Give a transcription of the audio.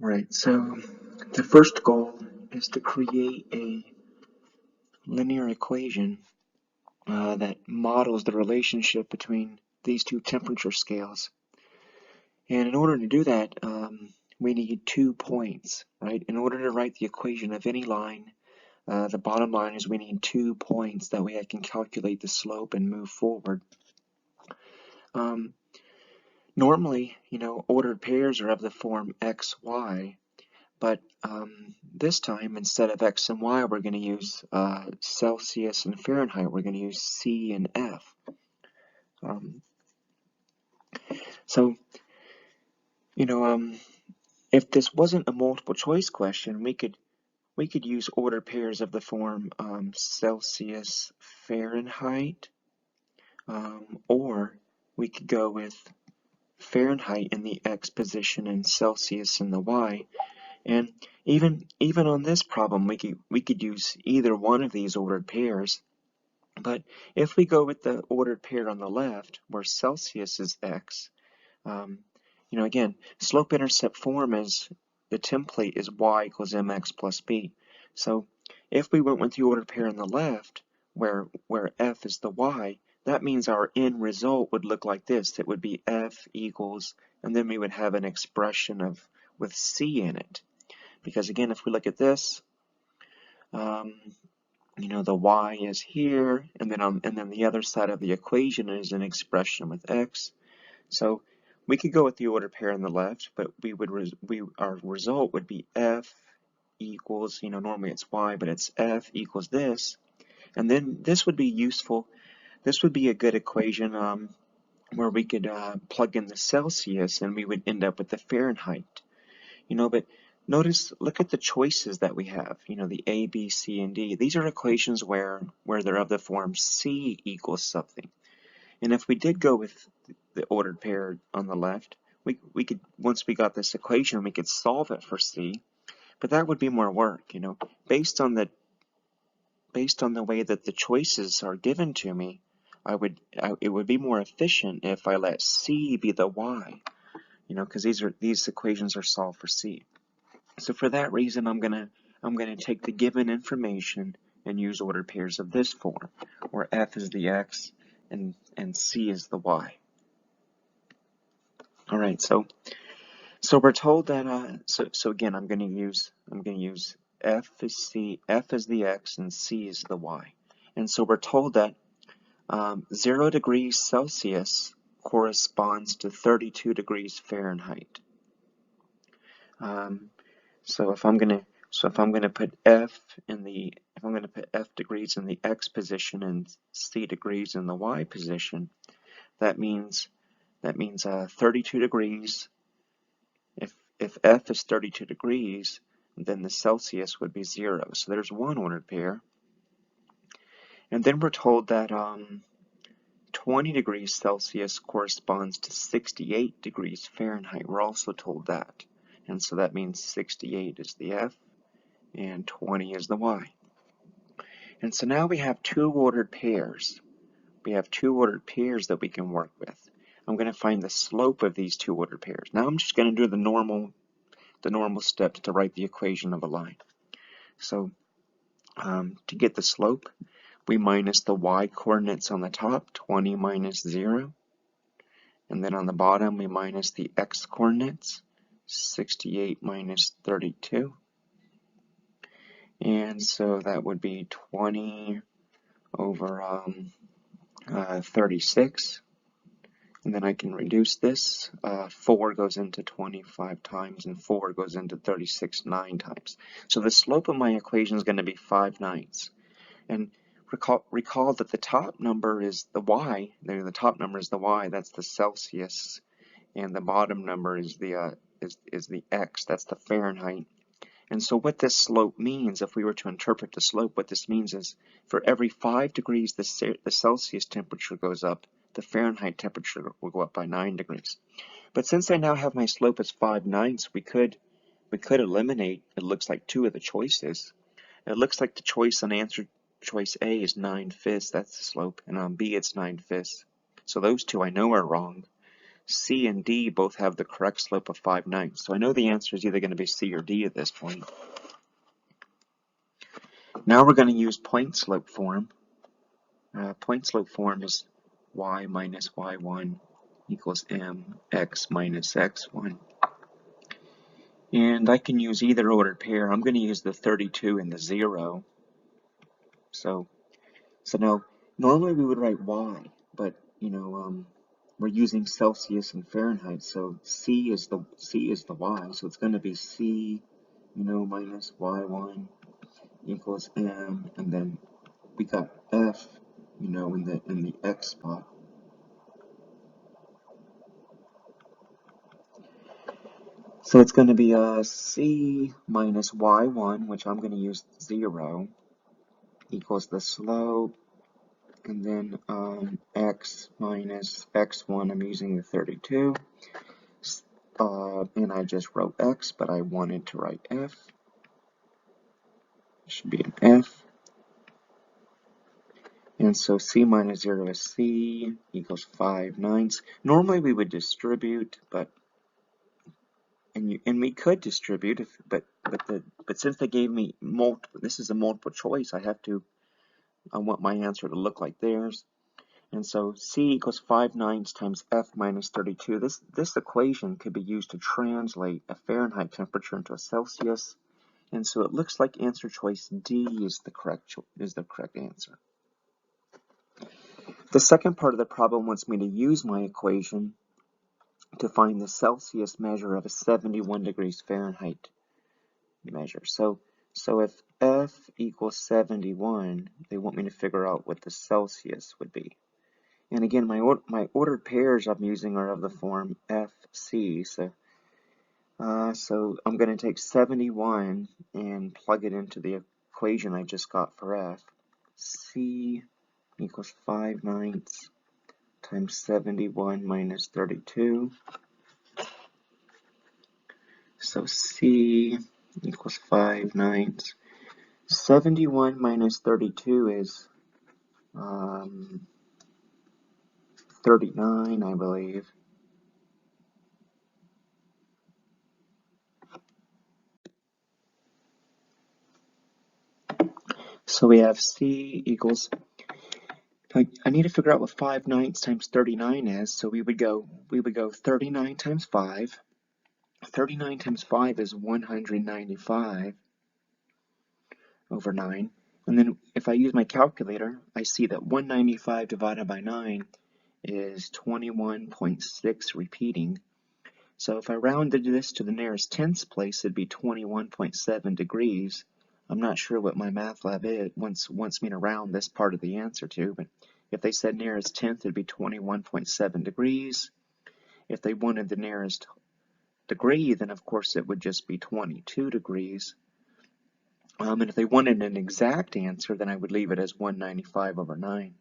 Right, so the first goal is to create a linear equation that models the relationship between these two temperature scales. And in order to do that, we need 2 points, right? In order to write the equation of any line, the bottom line is we need 2 points. That way I can calculate the slope and move forward. Normally, ordered pairs are of the form x, y. But this time, instead of x and y, we're going to use Celsius and Fahrenheit. We're going to use C and F. So, if this wasn't a multiple choice question, we could use ordered pairs of the form Celsius, Fahrenheit, or we could go with Fahrenheit in the x position and Celsius in the y. And even on this problem, we could use either one of these ordered pairs. But if we go with the ordered pair on the left, where Celsius is x, again, slope-intercept form is the template is y equals mx plus b. So if we went with the ordered pair on the left, where f is the y, that means our end result would look like this. It would be f equals, and then we would have an expression with c in it. Because again, if we look at this, the y is here, and then the other side of the equation is an expression with x. So we could go with the ordered pair on the left, but our result would be f equals, normally it's y, but it's f equals this. And then this would be useful. This would be a good equation where we could plug in the Celsius and we would end up with the Fahrenheit. But look at the choices that we have, the A, B, C, and D. These are equations where they're of the form C equals something. And if we did go with the ordered pair on the left, we could, once we got this equation, we could solve it for C, but that would be more work, based on the way that the choices are given to me. It would be more efficient if I let C be the Y, because these equations are solved for C. So for that reason, I'm gonna take the given information and use ordered pairs of this form, where F is the X and C is the Y. All right, so we're told that so again, I'm gonna use F is C, F is the X, and C is the Y. And so we're told that 0 degrees Celsius corresponds to 32 degrees Fahrenheit. So if I'm gonna put F degrees in the X position and C degrees in the Y position, that means 32 degrees. If F is 32 degrees, then the Celsius would be 0. So there's one ordered pair. And then we're told that 20 degrees Celsius corresponds to 68 degrees Fahrenheit. We're also told that. And so that means 68 is the F and 20 is the Y. And so now we have two ordered pairs. We have two ordered pairs that we can work with. I'm going to find the slope of these two ordered pairs. Now I'm just going to do the normal steps to write the equation of a line. So to get the slope, we minus the y coordinates on the top, 20 minus 0. And then on the bottom, we minus the x coordinates, 68 minus 32. And so that would be 20 over 36. And then I can reduce this. 4 goes into 25 times, and 4 goes into 36 9 times. So the slope of my equation is going to be 5/9. And recall that the top number is the y. The top number is the y. That's the Celsius, and the bottom number is the x. That's the Fahrenheit. And so what this slope means, if we were to interpret the slope, what this means is for every 5 degrees the Celsius temperature goes up, the Fahrenheit temperature will go up by 9 degrees. But since I now have my slope as 5/9, we could eliminate, it looks like, two of the choices. It looks like the choice on answer choice A is 9/5, that's the slope, and on B it's 9/5. So those two I know are wrong. C and D both have the correct slope of 5/9. So I know the answer is either going to be C or D at this point. Now we're going to use point slope form. Point slope form is y minus y1 equals mx minus x1. And I can use either ordered pair. I'm going to use the 32 and the 0. So now, normally we would write y, but we're using Celsius and Fahrenheit, so C is the y, so it's going to be C, minus y1 equals m, and then we got F, in the x spot. So it's going to be C minus y1, which I'm going to use 0, equals the slope, and then x minus x1, I'm using the 32. And I just wrote x, but I wanted to write f. It should be an f. And so C minus 0 is C equals 5/9. Normally we would distribute, but we could distribute, but since they gave me this is a multiple choice, I want my answer to look like theirs. And so C equals 5/9 times F minus 32. This equation could be used to translate a Fahrenheit temperature into a Celsius. And so it looks like answer choice D is the correct answer. The second part of the problem wants me to use my equation to find the Celsius measure of a 71 degrees Fahrenheit measure. So if F equals 71, they want me to figure out what the Celsius would be. And again, my ordered pairs I'm using are of the form FC. So I'm going to take 71 and plug it into the equation I just got for F. C equals 5/9 times 71 minus 32. So C equals 5/9. 71 minus 32 is 39, I believe. So we have C equals, I need to figure out what 5/9 times 39 is, so we would go 39 times 5. 39 times 5 is 195 over 9. And then if I use my calculator, I see that 195 divided by 9 is 21.6 repeating. So if I rounded this to the nearest tenths place, it'd be 21.7 degrees. I'm not sure what my math lab wants me to round this part of the answer to, but if they said nearest tenth, it'd be 21.7 degrees. If they wanted the nearest degree, then of course it would just be 22 degrees. And if they wanted an exact answer, then I would leave it as 195 over 9.